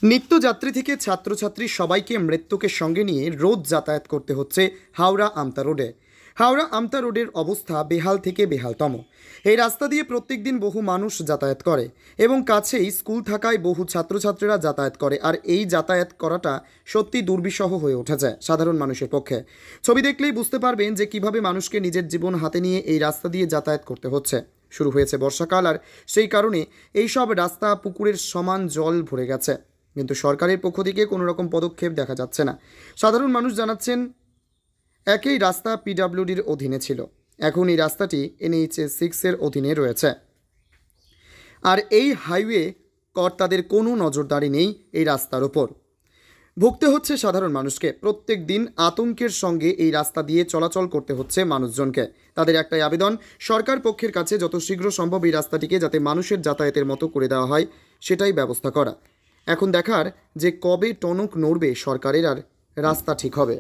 নিত্যযাত্রী থেকে ছাত্রছাত্রী সবাইকে মৃত্যুকে সঙ্গে নিয়ে রোজ যাতায়াত করতে হচ্ছে হাওড়া আমতা রোডে। হাওড়া আমতা রোডের অবস্থা বেহাল থেকে বেহালতম। এই রাস্তা দিয়ে প্রত্যেকদিন বহু মানুষ যাতায়াত করে এবং কাছেই স্কুল থাকায় বহু ছাত্রছাত্রীরা যাতায়াত করে, আর এই যাতায়াত করাটা সত্যি দুর্বিষহ হয়ে উঠেছে সাধারণ মানুষের পক্ষে। ছবি দেখলেই বুঝতে পারবেন যে কিভাবে মানুষকে নিজের জীবন হাতে নিয়ে এই রাস্তা দিয়ে যাতায়াত করতে হচ্ছে। শুরু হয়েছে বর্ষাকাল, আর সেই কারণে এইসব রাস্তা পুকুরের সমান জল ভরে গেছে, কিন্তু সরকারের পক্ষ থেকে কোনো রকম পদক্ষেপ দেখা যাচ্ছে না। সাধারণ মানুষ জানাচ্ছেন, একই রাস্তা পিডব্লিউডির অধীনে ছিল, এখন এই রাস্তাটি NH6-এর অধীনে রয়েছে, আর এই হাইওয়ে কর্তাদের কোনো নজরদারি নেই এই রাস্তার ওপর। ভুগতে হচ্ছে সাধারণ মানুষকে। প্রত্যেক দিন আতঙ্কের সঙ্গে এই রাস্তা দিয়ে চলাচল করতে হচ্ছে মানুষজনকে। তাদের একটাই আবেদন, সরকার পক্ষের কাছে যত শীঘ্র সম্ভব এই রাস্তাটিকে যাতে মানুষের যাতায়াতের মতো করে দেওয়া হয়, সেটাই ব্যবস্থা করা। এখন দেখার যে কবে টনক নড়বে সরকারের আর রাস্তা ঠিক হবে।